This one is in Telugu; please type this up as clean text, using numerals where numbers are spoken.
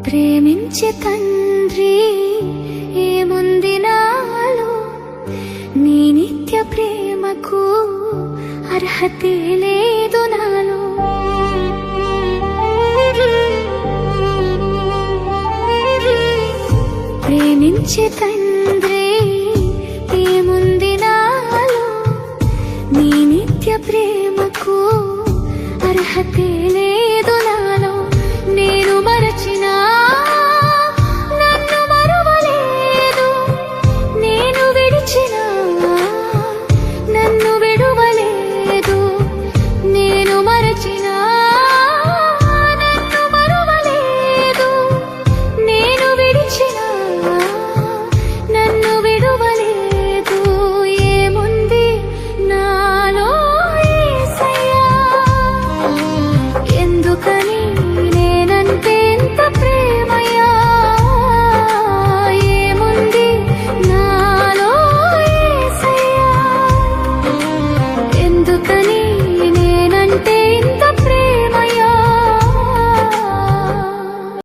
ప్రేమించే తండ్రి ఏముంది నాలో, నీ నిత్య ప్రేమకు అర్హతే లేదు నాలో. ప్రేమించే తండ్రి ఏముంది నాలో, నీ నిత్య ప్రేమకు అర్హతే లేదు.